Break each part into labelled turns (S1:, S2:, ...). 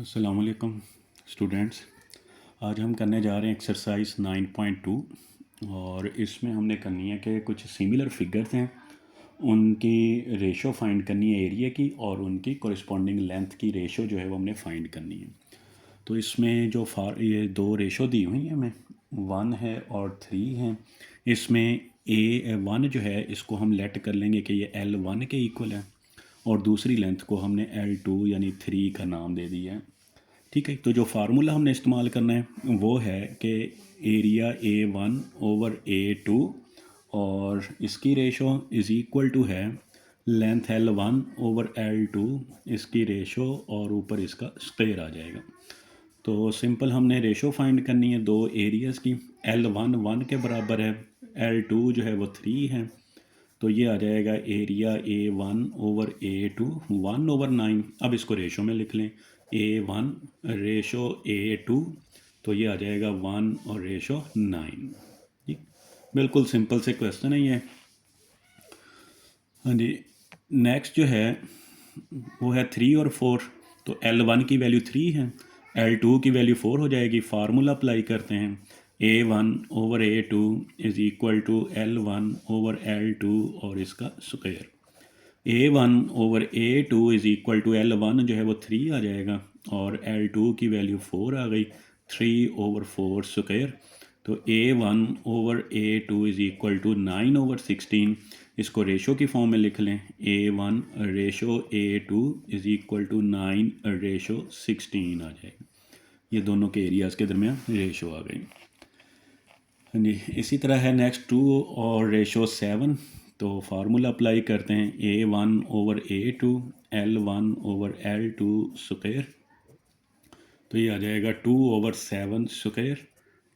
S1: अस्सलाम वालेकुम स्टूडेंट्स। आज हम करने जा रहे हैं एक्सरसाइज 9.2 और इसमें हमने करनी है कि कुछ सिमिलर फिगर्स हैं, उनकी रेशो फाइंड करनी है एरिया की, और उनकी कॉरस्पॉन्डिंग लेंथ की रेशो जो है वो हमने फाइंड करनी है। तो इसमें जो ये दो रेशो दी हुई हैं हमें, 1 है और 3 हैं। इसमें A1 जो है इसको हम लेट कर लेंगे कि ये L1 के इक्वल है, और दूसरी लेंथ को हमने L2 यानी 3 का नाम दे दिया है। ठीक है, तो जो फार्मूला हमने इस्तेमाल करना है वो है कि एरिया A1/A2 और इसकी रेशो इज़ इक्वल टू है लेंथ L1/L2, इसकी रेशो और ऊपर इसका स्क्वायर आ जाएगा। तो सिंपल हमने रेशो फाइंड करनी है दो एरियाज़ की। L1 1 के बराबर है, L2 जो है वो 3 है, तो ये आ जाएगा एरिया A1/A2 1/9। अब इसको रेशो में लिख लें, A1 रेशो A2, तो ये आ जाएगा 1 और रेशो 9। ठीक, बिल्कुल सिंपल से क्वेश्चन है ये। हाँ जी, नेक्स्ट जो है वो है 3 और 4। तो L1 की वैल्यू 3 है, L2 की वैल्यू 4 हो जाएगी। फार्मूला अप्लाई करते हैं, A1/A2 is equal to L1/L2 और इसका square. A1/A2 is equal to L1 जो है वो 3 आ जाएगा, और L2 की वैल्यू 4 आ गई, 3/4 स्क्वायर। तो A1/A2 इज़ इक्वल टू 9/16। इसको रेशो की फॉर्म में लिख लें, A1 ratio A2 is equal to 9/16 आ जाएगा। ये दोनों के एरियाज़ के दरमियान रेशो आ गई। हाँ जी, इसी तरह है नेक्स्ट 2 और रेशो 7। तो फार्मूला अप्लाई करते हैं, A1/A2 L1/L2 स्क्वायर। तो ये आ जाएगा 2/7 स्क्वायर।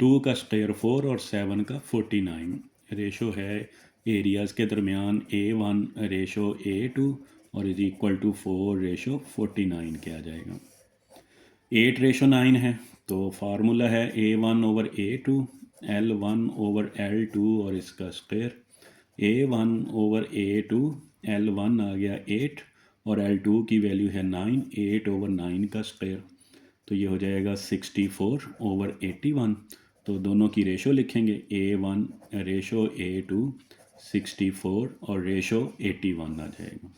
S1: 2 का स्क्वायर 4 और 7 का 49। रेशो है एरियाज़ के दरमियान A1 रेशो A2 और इज़ इक्वल टू 4 रेशो 49 के आ जाएगा। 8/9 है, तो फार्मूला है A1/A2 L1/L2 और इसका स्क्वायर। A1/A2 L1 आ गया 8 और L2 की वैल्यू है 9, 8/9 का स्क्वायर। तो ये हो जाएगा 64/81। तो दोनों की रेशो लिखेंगे, A1 रेशो A2 64 और रेशो 81 आ जाएगा।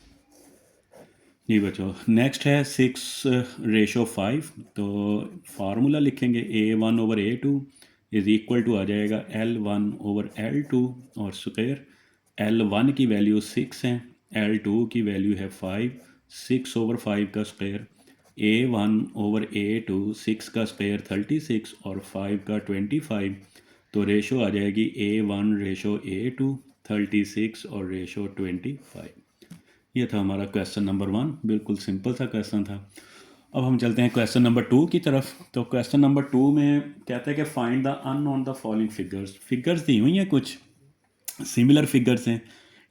S1: जी बच्चों, नेक्स्ट है 6/5। तो फार्मूला लिखेंगे, A1/A2 इज़ इक्वल टू आ जाएगा L1/L2 और स्क्वायर। L1 की वैल्यू 6 है, L2 की वैल्यू है 5, 6/5 का स्क्वायर। A1/A2 6 का स्क्वायर 36 और 5 का 25। तो रेशो आ जाएगी A1 रेशो A2 36 और रेशो 25। ये था हमारा क्वेश्चन नंबर 1, बिल्कुल सिंपल सा क्वेश्चन था। अब हम चलते हैं क्वेश्चन नंबर 2 की तरफ। तो क्वेश्चन नंबर 2 में कहता है कि find the unknown the following figures. Figures दी हुई हैं, कुछ सिमिलर फिगर्स हैं,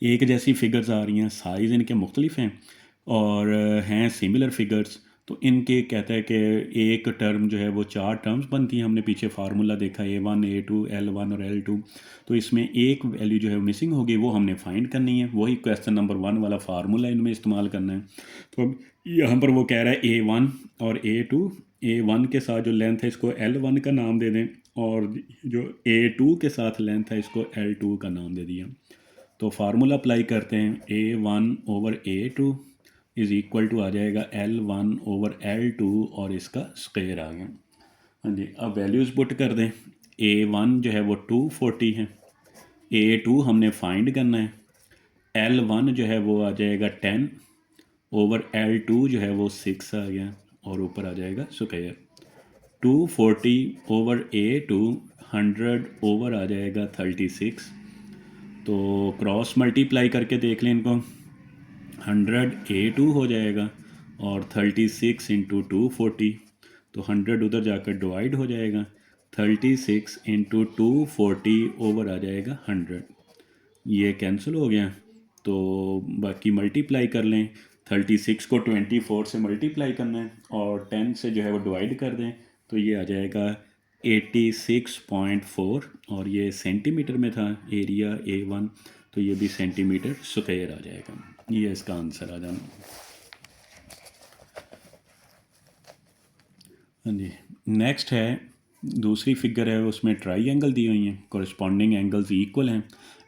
S1: एक जैसी फिगर्स आ रही हैं, साइज़ इनके मुख्तलिफ हैं और हैं सिमिलर फिगर्स। तो इनके कहता है कि एक टर्म जो है वो 4 टर्म्स बनती हैं। हमने पीछे फार्मूला देखा A1 A2 L1 और L2। तो इसमें एक वैल्यू जो है मिसिंग होगी, वो हमने फाइंड करनी है। वही क्वेश्चन नंबर 1 वाला फार्मूला इनमें इस्तेमाल करना है। तो अब यहाँ पर वो कह रहा है A1 और A2, A1 के साथ जो लेंथ है इसको L1 का नाम दे दें, और जो A2 के साथ लेंथ है इसको L2 का नाम दे दिया। तो फार्मूला अप्लाई करते हैं, A1/A2 इज़ इक्वल टू आ जाएगा L1/L2 और इसका स्क्वायर आ गया। हाँ जी, अब वैल्यूज़ पुट कर दें। A1 जो है वो 240 है, A2 हमने फाइंड करना है, L1 जो है वो आ जाएगा 10/L2 जो है वो 6 आ गया, और ऊपर आ जाएगा स्क्वायर। 240/A2 100 ओवर आ जाएगा 36। तो क्रॉस मल्टीप्लाई करके देख लें इनको, 100 A2 हो जाएगा और 36 इंटू 240। तो 100 उधर जाकर डिवाइड हो जाएगा, 36 इंटू 240 ओवर आ जाएगा 100। ये कैंसिल हो गया, तो बाकी मल्टीप्लाई कर लें। 36 को 24 से मल्टीप्लाई करना है और 10 से जो है वो डिवाइड कर दें, तो ये आ जाएगा 86.4। और ये सेंटीमीटर में था एरिया A1, तो ये भी सेंटीमीटर स्क्वायर आ जाएगा। ये इसका आंसर आ जाना। हाँ जी, नेक्स्ट है दूसरी फिगर है, उसमें ट्राई दी हुई हैं, कॉरस्पॉन्डिंग एंगल्स इक्वल हैं।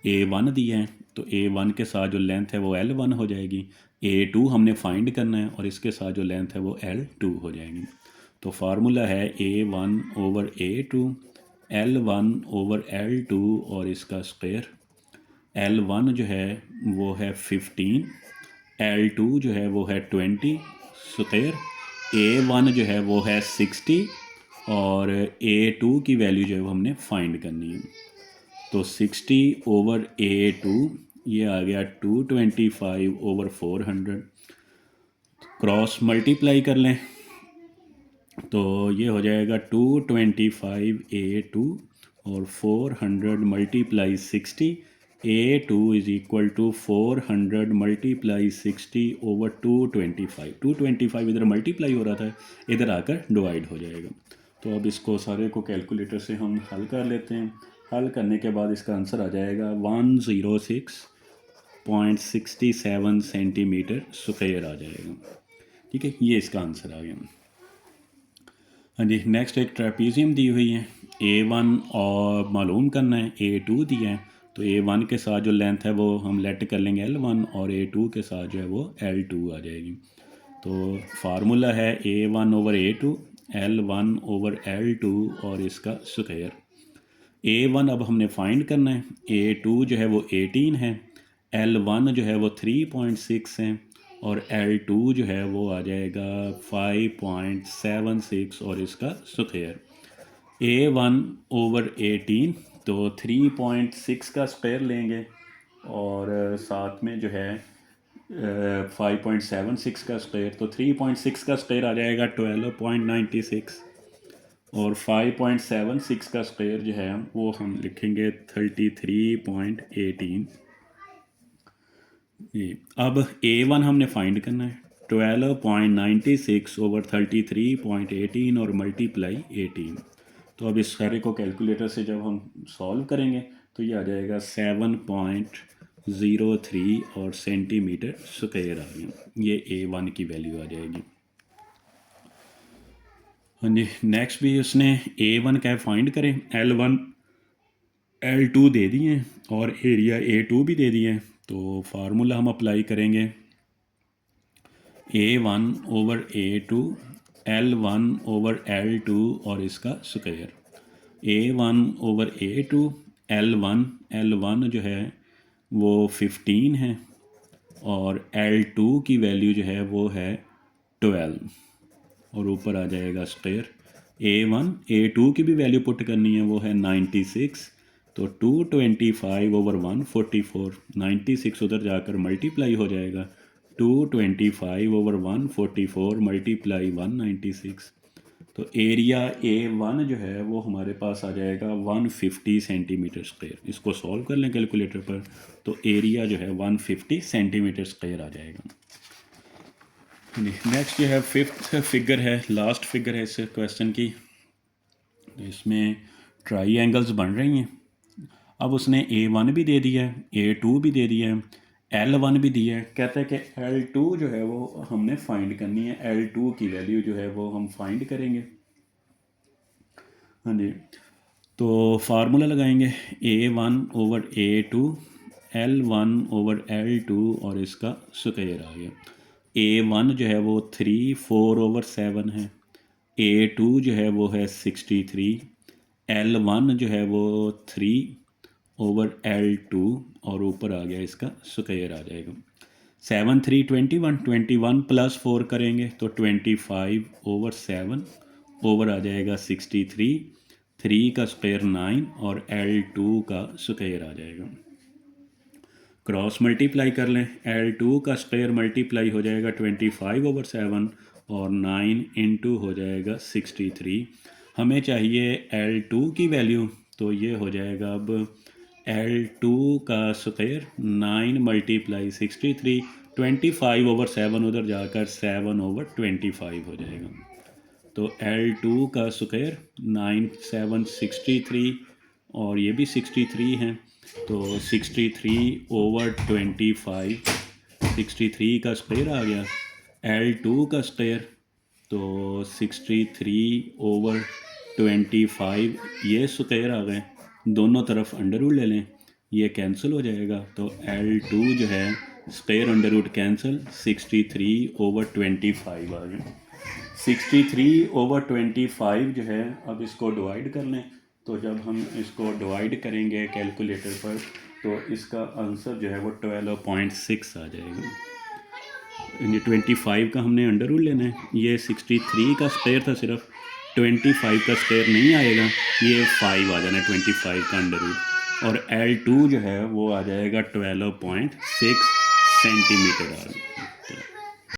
S1: A1 दिया है तो A1 के साथ जो लेंथ है वो L1 हो जाएगी। A2 हमने फाइंड करना है और इसके साथ जो लेंथ है वो L2 हो जाएगी। तो फार्मूला है A1 over A2, L1 over L2 और इसका स्क्वायर। L1 जो है वो है 15, L2 जो है वो है 20 स्क्वायर, A1 जो है वो है 60 और A2 की वैल्यू जो है वो हमने फाइंड करनी है। तो 60 ओवर A2 ये आ गया 225 ओवर 400। क्रॉस मल्टीप्लाई कर लें तो ये हो जाएगा 225 A2 और 400 multiply 60, A2 is equal to 400 multiply 60 over 225। 225 इधर मल्टीप्लाई हो रहा था, इधर आकर डिवाइड हो जाएगा। तो अब इसको सारे को कैलकुलेटर से हम हल कर लेते हैं। हल करने के बाद इसका आंसर आ जाएगा 106.67 सेंटीमीटर स्क्वायर आ जाएगा। ठीक है, ये इसका आंसर आ गया। हाँ जी, नेक्स्ट एक ट्रेपीजियम दी हुई है। A1 और मालूम करना है, A2 दिया है तो A1 के साथ जो लेंथ है वो हम लेट कर लेंगे L1 और A2 के साथ जो है वो L2 आ जाएगी। तो फार्मूला है A1 over A2, L1 over L2 और इसका स्क्वायर। A1 अब हमने फाइंड करना है, A2 जो है वो 18 है, L1 जो है वो 3.6 है और L2 जो है वो आ जाएगा 5.76 और इसका स्क्वायर। A1 ओवर 18 तो 3.6 का स्क्वायर लेंगे और साथ में जो है 5.76 का स्क्वायर, तो 3.6 का स्क्वायर आ जाएगा 12.96 और 5.76 का स्क्वायर जो है वो हम लिखेंगे 33.18। जी, अब A1 हमने फाइंड करना है, 12.96 ओवर 33.18 और मल्टीप्लाई 18। तो अब इस सारे को कैलकुलेटर से जब हम सॉल्व करेंगे तो ये आ जाएगा 7.03 और सेंटीमीटर स्क्वायर आ गया। ये A1 की वैल्यू आ जाएगी। हाँ जी, नेक्स्ट भी उसने A1 क्या फाइंड करें, L1 L2 दे दिए हैं और एरिया A2 भी दे दिए हैं। तो फार्मूला हम अप्लाई करेंगे A1 over A2, L1 over L2 और इसका square. A1 over A2, L1 जो है वो 15 है और L2 की वैल्यू जो है वो है 12 और ऊपर आ जाएगा स्क्वायर। A1 A2 की भी वैल्यू पुट करनी है, वो है 96, तो 225 ओवर 144, 96 उधर जाकर मल्टीप्लाई हो जाएगा, 225 ओवर 144 मल्टीप्लाई 196। तो एरिया A1 जो है वो हमारे पास आ जाएगा 150 सेंटीमीटर स्क्वायर। इसको सॉल्व कर लें कैलकुलेटर पर तो एरिया जो है 150 सेंटीमीटर स्क्वायर आ जाएगा। नेक्स्ट जो है फिफ्थ फिगर है, लास्ट फिगर है इस क्वेश्चन की। इसमें ट्राई एंगल्स बन रही हैं। अब उसने A1 भी दे दिया है, A2 भी दे दिया है, L1 भी दिया है। कहते हैं कि L2 जो है वो हमने फाइंड करनी है, L2 की वैल्यू जो है वो हम फाइंड करेंगे। हाँ जी, तो फार्मूला लगाएंगे A1 over A2, L1 over L2 और इसका स्क्वायर आ गया। A1 जो है वो 3/4 ओवर 7 है, A2 जो है वो है 63, L1 जो है वो 3 ओवर L2 और ऊपर आ गया इसका स्क्वायर आ जाएगा। 7 3 21, 21 प्लस 4 करेंगे तो 25 ओवर 7 ओवर आ जाएगा 63, 3 का स्क्वायर 9 और L2 का स्क्वायर आ जाएगा। क्रॉस मल्टीप्लाई कर लें, L2 का स्क्वायर मल्टीप्लाई हो जाएगा 25 ओवर 7 और 9 इंटू हो जाएगा 63। हमें चाहिए L2 की वैल्यू, तो ये हो जाएगा अब L2 का स्क्वायर 9 मल्टीप्लाई 63, 25 ओवर 7 उधर जाकर 7 ओवर 25 हो जाएगा। तो L2 का स्क्वायर 9 7 63 और ये भी 63 हैं, तो 63 ओवर 25, 63 का स्क्वायर आ गया। L2 का स्क्वायर तो 63/25 ये स्क्वायर आ गए, दोनों तरफ अंडर रूट ले लें, ये कैंसिल हो जाएगा। तो L2 जो है स्क्वायर अंडर रूट कैंसिल, 63/25 आ गए। 63/25 जो है, अब इसको डिवाइड कर लें। तो जब हम इसको डिवाइड करेंगे कैलकुलेटर पर तो इसका आंसर जो है वो 12.6 आ जाएगा। ये 25 का हमने अंडर रूट लेना है, ये 63 का स्क्वायर था सिर्फ, 25 का स्क्वायर नहीं आएगा, ये 5 आ जाना है 25 का अंडर रूट। और L2 जो है वो आ जाएगा 12.6 सेंटीमीटर आ